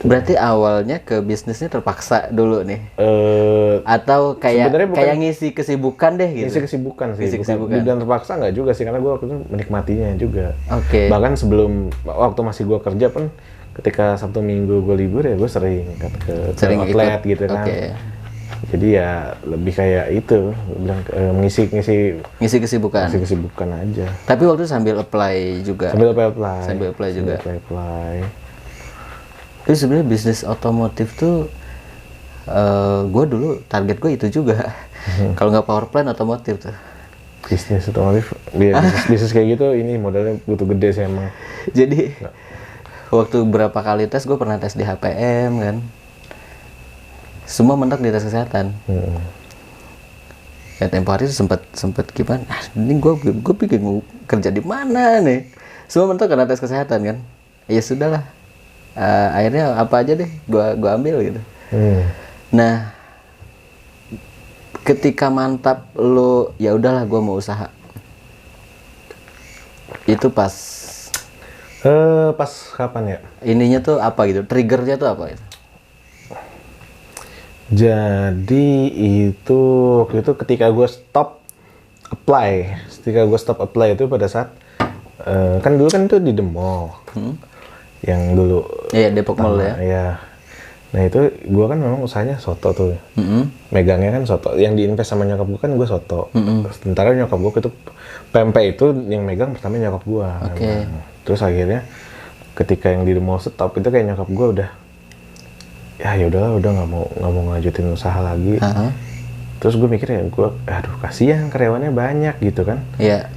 Berarti awalnya ke bisnisnya terpaksa dulu nih? Atau kayak ngisi kesibukan deh gitu? Ngisi kesibukan sih. Ngisi kesibukan. Dibilang terpaksa nggak juga sih, karena gue waktu itu menikmatinya juga. Oke. Bahkan sebelum, waktu masih gue kerja pun, ketika Sabtu Minggu gue libur ya gue sering ke outlet gitu kan. Okay. Jadi ya lebih kayak itu, bilang ngisi kesibukan aja. Tapi waktu itu sambil apply juga. Sambil apply juga. Tapi sebenarnya bisnis otomotif tuh, gue dulu target gue itu juga. Kalau nggak power plant otomotif tuh. Bisnis otomotif, bisnis kayak gitu ini modalnya butuh gede sih emang. Jadi waktu berapa kali tes, gue pernah tes di HPM kan. Semua mentok di tes kesehatan. Ya tempo hari sempet gimana? Ini gue pikir kerja di mana nih? Semua mentok karena tes kesehatan kan. Ya sudahlah. Akhirnya apa aja deh, gue ambil gitu. Nah, ketika mantap lo, ya udahlah gue mau usaha. Itu pas kapan ya? Ininya tuh apa gitu? Triggernya tuh apa gitu? Jadi itu waktu itu ketika gue stop apply itu pada saat kan dulu kan itu di The Mall, yang dulu. Iya, Depok Mall ya. Iya. Nah itu gue kan memang usahanya soto tuh, megangnya kan soto. Yang diinvest sama nyokap gue kan gue soto. Sementara nyokap gue itu pempek itu yang megang pertama nyokap gue. Okay. Nah, terus akhirnya ketika yang di The Mall stop itu kayak nyokap gue udah udahlah, udah nggak mau ngajutin usaha lagi. Terus gue mikir ya, aduh kasihan karyawannya banyak gitu kan. Iya.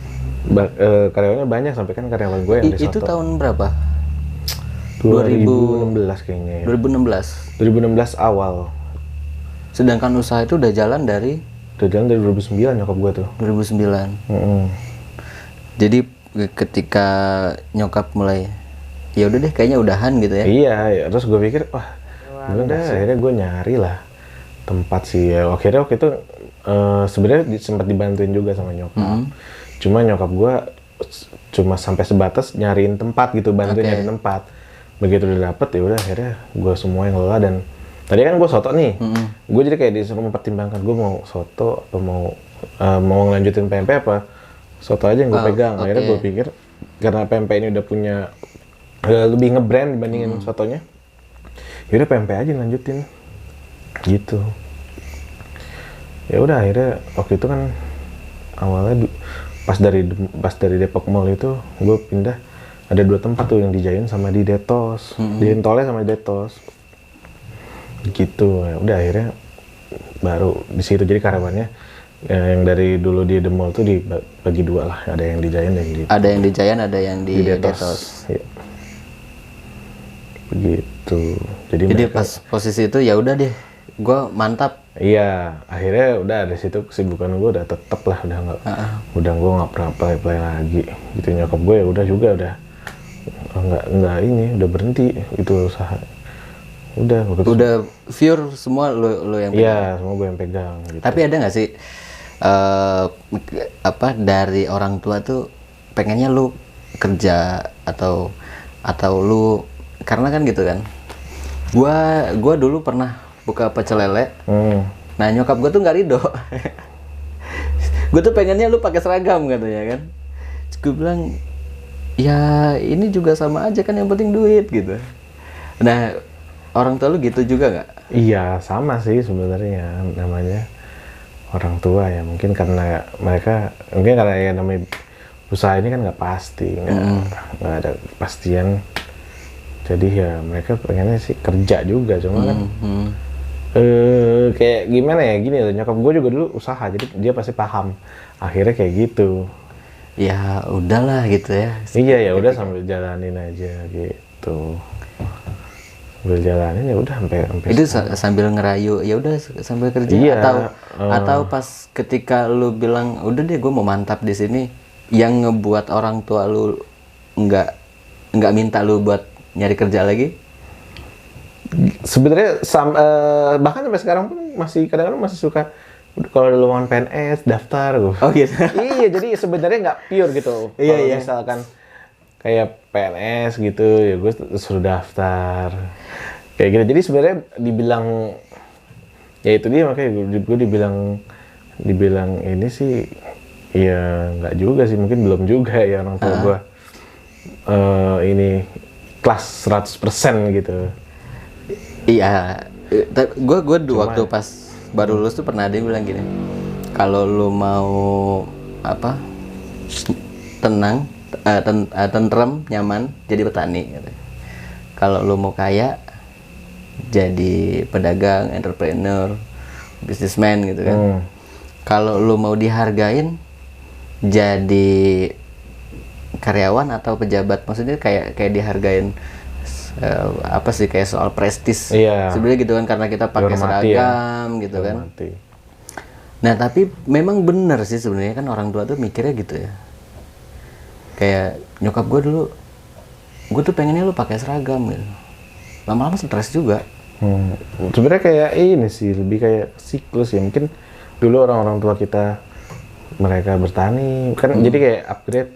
Karyawannya banyak sampai kan karyawan gue yang di soto. Itu tahun berapa? 2016 kayaknya ya. 2016 awal. Sedangkan usaha itu udah jalan dari 2009 nyokap gue tuh. 2009. Jadi ketika nyokap mulai, ya udah deh kayaknya udahan gitu ya. Iya, terus gue pikir udah, akhirnya gue nyari lah tempat sih ya. Akhirnya waktu itu sebenarnya sempat dibantuin juga sama nyokap. Cuma nyokap gue cuma sampai sebatas nyariin tempat gitu, bantuin nyariin tempat. Begitu udah dapet ya udah, akhirnya gue semua yang ngelola. Dan tadi kan gue soto nih, gue jadi kayak disuruh mempertimbangkan gue mau soto atau mau ngelanjutin PMP apa soto aja yang gue pegang. Akhirnya gue pikir karena PMP ini udah punya lebih nge-brand dibandingin sotonya, yaudah PMP aja lanjutin gitu. Ya udah akhirnya waktu itu kan awalnya pas dari Depok Mall itu gue pindah, ada 2 tempat tuh yang di Giant sama di Detos, di Intolnya sama di Detos gitu. Ya udah akhirnya baru di situ jadi karyawannya yang dari dulu di The Mall tuh dibagi 2 lah, ada yang di Giant ada yang di Giant, ada yang di Detos. Ya. Begitu. Jadi pas posisi itu ya udah deh, gue mantap. Iya, akhirnya udah dari situ kesibukan gue udah tetep lah, udah gue nggak pernah apply lagi. Gitu nyokap gue ya udah juga udah udah berhenti itu usaha. Udah pure semua lo yang pegang. Iya, semua gue yang pegang. Gitu. Tapi ada nggak sih dari orang tua tuh pengennya lu kerja atau lu, karena kan gitu kan. Gua dulu pernah buka pecel lele. Nah nyokap gue tuh nggak ridho. Gue tuh pengennya lu pakai seragam katanya kan. Gue bilang ya ini juga sama aja kan, yang penting duit gitu. Nah orang tua lu gitu juga nggak? Iya sama sih sebenarnya, namanya orang tua ya, mungkin karena ya namanya usaha ini kan nggak pasti, nggak ada kepastian. Jadi ya mereka pengennya sih kerja juga, cuma kan kayak gimana ya, gini loh, nyokap gue juga dulu usaha, jadi dia pasti paham. Akhirnya kayak gitu. Ya udahlah gitu ya. Iya ya udah sambil jalanin aja gitu. Sambil jalanin ya udah sampai itu sambil ngerayu, ya udah sambil kerja. Iya, atau pas ketika lu bilang udah deh gue mau mantap di sini, yang ngebuat orang tua lu nggak minta lu buat nyari kerja lagi? Sebenarnya bahkan sampai sekarang pun kadang-kadang masih suka kalau ada lowongan PNS daftar gue. Oh gitu. Iya, jadi sebenarnya nggak pure gitu. Kalau misalkan kayak PNS gitu ya gue suruh daftar. Kayak gitu. Jadi sebenarnya dibilang ya itu dia, makanya gue dibilang ini sih ya nggak juga sih, mungkin belum juga ya orang tua gue ini kelas 100% gitu. Iya, gue waktu pas baru lulus tuh pernah ada yang bilang gini, kalau lu mau apa tenang, tentrem, nyaman, jadi petani. Gitu. Kalau lu mau kaya, jadi pedagang, entrepreneur, businessman gitu kan. Kalau lu mau dihargain, jadi karyawan atau pejabat. Maksudnya kayak dihargain apa sih, kayak soal prestis. Iya. Sebenarnya gitu kan, karena kita pakai seragam gitu kan. Nah tapi memang benar sih sebenarnya kan, orang tua tuh mikirnya gitu ya. Kayak nyokap gue dulu, gue tuh pengennya lu pakai seragam gitu. Lama-lama stres juga. Sebenarnya kayak ini sih, lebih kayak siklus ya. Mungkin dulu orang-orang tua kita mereka bertani kan, jadi kayak upgrade,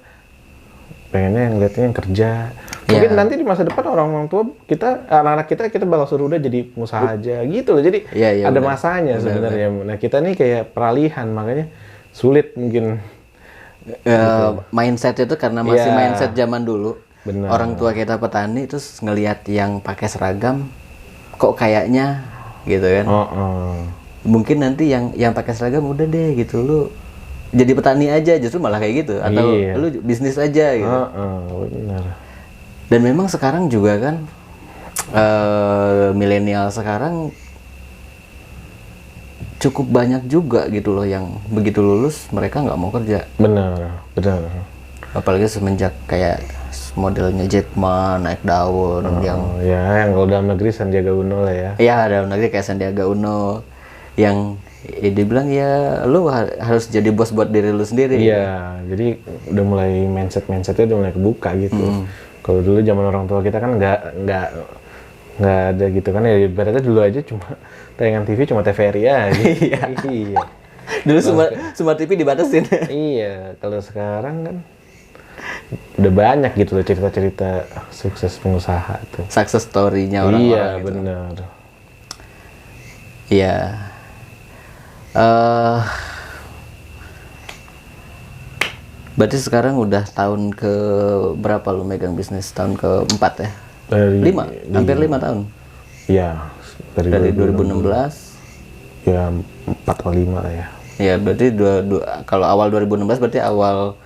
pengennya ngeliatnya yang kerja. Mungkin nanti di masa depan orang-orang tua kita, anak-anak kita bakal suruh udah jadi pengusaha aja gitu loh. Jadi ada masanya sebenarnya. Nah kita nih kayak peralihan, makanya sulit mungkin. Mindset itu karena masih mindset zaman dulu. Bener. Orang tua kita petani, terus ngelihat yang pakai seragam kok kayaknya gitu kan. Mungkin nanti yang pakai seragam udah deh gitu, lu jadi petani aja, justru malah kayak gitu, atau lu bisnis aja gitu. Benar. Dan memang sekarang juga kan milenial sekarang cukup banyak juga gitu loh yang begitu lulus mereka nggak mau kerja. Benar. Apalagi semenjak kayak modelnya Jack Ma naik daun yang kalau dalam negeri Sandiaga Uno lah ya. Iya, dalam negeri kayak Sandiaga Uno yang dia bilang ya lu harus jadi bos buat diri lu sendiri. Iya, jadi udah mulai mindsetnya udah mulai kebuka gitu. Kalau dulu zaman orang tua kita kan nggak ada gitu kan ya, ibaratnya dulu aja cuma tayangan TV cuma TVRI aja. Iya. Dulu semua TV dibatasin. Iya, kalau sekarang kan udah banyak gitu loh cerita-cerita sukses pengusaha tuh. Success story-nya orang-orang. Iya, gitu. benar. Iya. Berarti sekarang udah tahun ke berapa lu megang bisnis? Tahun ke-4 ya? 5, hampir 5 tahun. Iya, dari 2016. Ya 4 atau 5 lah ya. Iya, berarti kalau awal 2016 berarti awal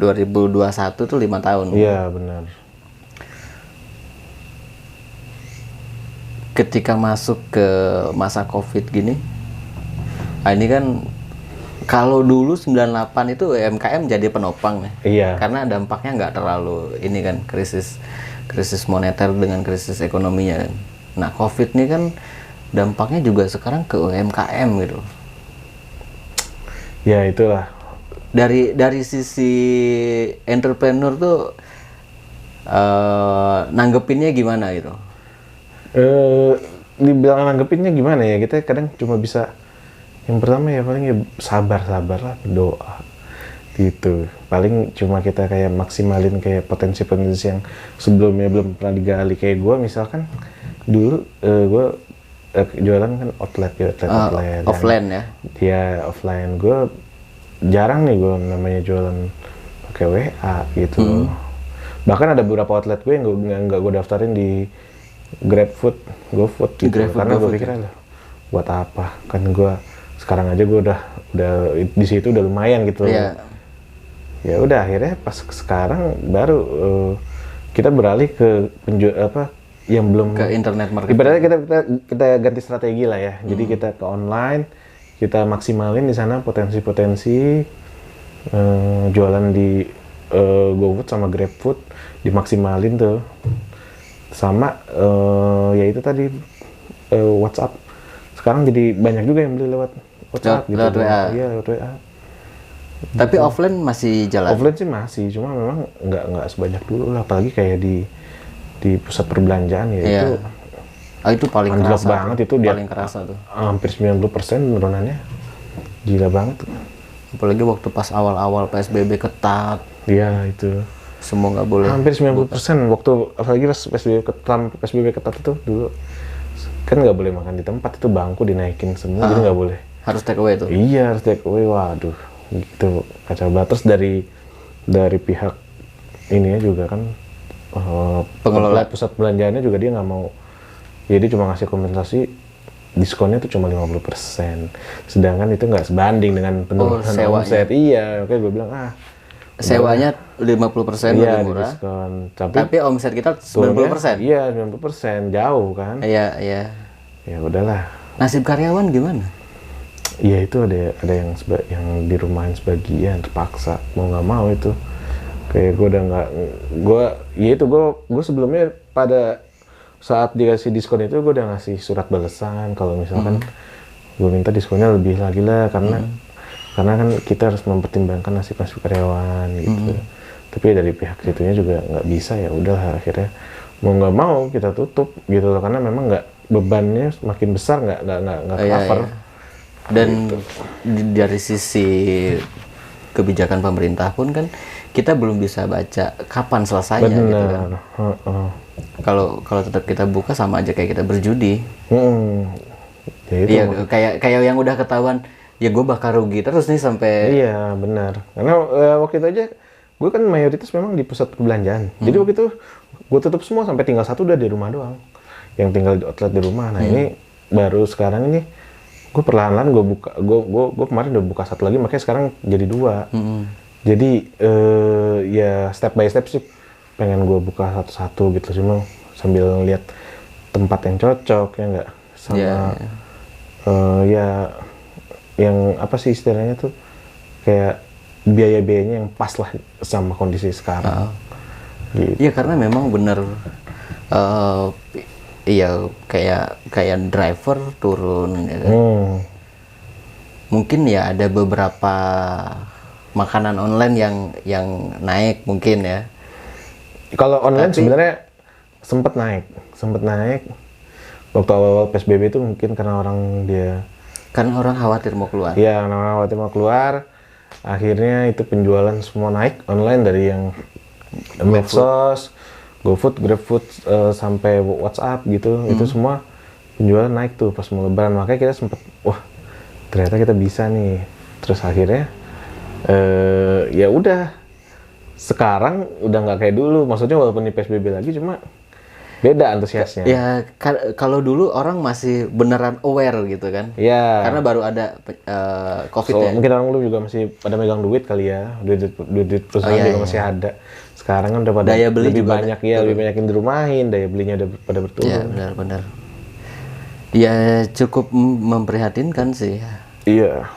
2021 tuh 5 tahun. Iya, benar. Ketika masuk ke masa Covid gini, ini kan kalau dulu 98 itu UMKM jadi penopang nih. Iya. Karena dampaknya nggak terlalu ini kan, krisis moneter dengan krisis ekonominya kan. Nah, Covid ini kan dampaknya juga sekarang ke UMKM gitu. Ya, itulah. Dari sisi entrepreneur tuh nanggepinnya gimana gitu? Dibilang nanggepinnya gimana ya, kita kadang cuma bisa, yang pertama ya paling ya sabar lah, berdoa gitu. Paling cuma kita kayak maksimalin kayak potensi-potensi yang sebelumnya belum pernah digali. Kayak gue misalkan dulu gue jualan kan outlet. Offline ya? Iya, offline. Gue jarang nih gue namanya jualan pakai WA gitu. Bahkan ada beberapa outlet gue yang nggak gue daftarin di GrabFood, GoFood gitu. Karena gue pikir lah, buat apa? Kan gue sekarang aja gue udah di situ udah lumayan gitu. Ya udah, akhirnya pas sekarang baru kita beralih ke yang belum ke internet marketing. Ibaratnya kita ganti strategi lah ya. Jadi kita ke online, kita maksimalin di sana potensi-potensi jualan di GoFood sama GrabFood, dimaksimalin tuh. Sama ya itu tadi WhatsApp. Sekarang jadi banyak juga yang beli lewat WhatsApp gitu. Lewat WA. Iya, lewat WA. Tapi offline masih jalan? Offline sih masih, cuma memang nggak sebanyak dulu lah. Apalagi kayak di pusat perbelanjaan ya. Iya. Itu paling kerasa banget tuh. Itu dia paling kerasa tuh. Hampir 90% penurunannya. Gila banget tuh. Apalagi waktu pas awal-awal PSBB ketat. Iya, itu. Semua nggak boleh. Hampir 90% waktu apalagi pas PSBB ketat itu dulu kan nggak boleh makan di tempat, itu bangku dinaikin semua, jadi nggak boleh. Harus take away tuh. Iya, harus take away. Waduh, gitu kacau banget. Terus dari pihak ininya juga kan Pengelola. pusat belanjaannya juga dia nggak mau. Jadi cuma ngasih kompensasi, diskonnya tuh cuma 50%. Sedangkan itu nggak sebanding dengan penurunan omset. Iya, oke gue bilang Sewanya 50% iya, lebih murah. diskon. Tapi omset kita 90%. Iya, 90%, jauh kan. Iya, iya. Ya udahlah. Nasib karyawan gimana? Iya, itu ada yang dirumahin sebagian, terpaksa mau nggak mau itu. Kayak gue udah nggak, gue sebelumnya pada saat dikasih diskon itu gue udah ngasih surat balasan kalau misalkan gue minta diskonnya lebih lagi lah, karena kan kita harus mempertimbangkan nasib karyawan gitu. Tapi dari pihak situnya juga nggak bisa, ya udahlah akhirnya mau nggak mau kita tutup gitu loh, karena memang nggak, bebannya semakin besar, nggak cover. Iya. Dan dari sisi kebijakan pemerintah pun kan kita belum bisa baca kapan selesainya. Benar. Gitu kan. Kalau tetap kita buka sama aja kayak kita berjudi. Ya itu. Iya, kayak yang udah ketahuan, ya gue bakal rugi terus nih sampai. Iya benar. Karena waktu itu aja gue kan mayoritas memang di pusat perbelanjaan. Jadi waktu itu gue tutup semua sampai tinggal satu udah di rumah doang. Yang tinggal di outlet di rumah. Nah ini baru sekarang ini gue perlahan-lahan gue buka. Gue kemarin udah buka satu lagi, makanya sekarang jadi 2. Jadi ya step by step sih pengen gue buka satu-satu gitu, cuma sambil lihat tempat yang cocok ya nggak sama ya yang apa sih istilahnya tuh, kayak biaya-biayanya yang pas lah sama kondisi sekarang. Gitu. Iya, karena memang bener iya kayak driver turun ya kan. Mungkin ya ada beberapa makanan online yang naik mungkin ya. Kalau online sebenarnya sempat naik waktu awal-awal PSBB itu, mungkin karena orang khawatir mau keluar. Iya, orang khawatir mau keluar. Akhirnya itu penjualan semua naik online, dari yang medsos, GoFood, GrabFood, sampai WhatsApp gitu. Itu semua penjualan naik tuh pas mau Lebaran. Makanya kita sempat, wah ternyata kita bisa nih. Terus akhirnya ya udah, sekarang udah nggak kayak dulu. Maksudnya walaupun di PSBB lagi, cuma beda antusiasnya. Ya kalau dulu orang masih beneran aware gitu kan. Iya. Karena baru ada COVID ya. Mungkin orang dulu juga masih pada megang duit kali ya. Duit perusahaan juga masih ada. Sekarang kan udah pada daya beli lebih juga banyak ya, lebih banyak yang dirumahin, daya belinya udah pada berturun. Iya, benar-benar. Ya cukup memprihatinkan sih. Iya.